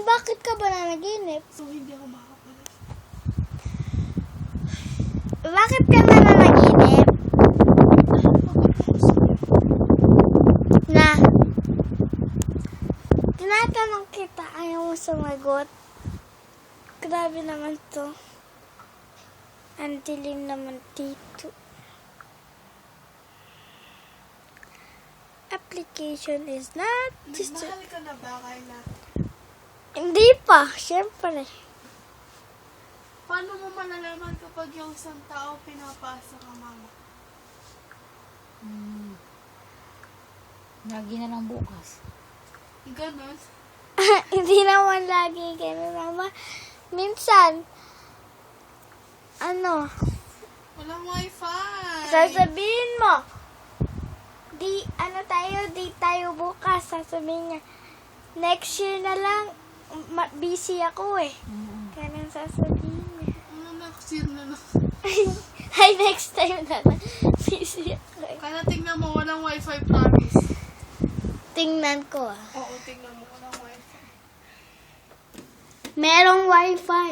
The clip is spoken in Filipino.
bakit ka ba nanaginip? So, hindi ako makakapalas. Bakit ka ba nanaginip? Na, tinatanong kita, ayaw mo sumagot. Grabe naman to. Ang dilim naman dito. Application is not just... Mahal ka na ba, Kyla? Hindi pa, syempre. Paano mo malalaman kapag yung isang tao pinapasa ka, mama? Lagi na lang bukas. Ganon. Hindi naman lagi ganun naman. Minsan, Walang wifi. sasabihin mo, di tayo bukas. Sasabihin niya, next year na lang, busy ako eh. Ganun sasabihin niya. Ano na, sir na lang. Ay, next time na lang, busy ako eh. Kaya tingnan mo, walang wifi, promise. Tingnan ko ah. Oo, tingnan mo, walang wifi. Merong wifi.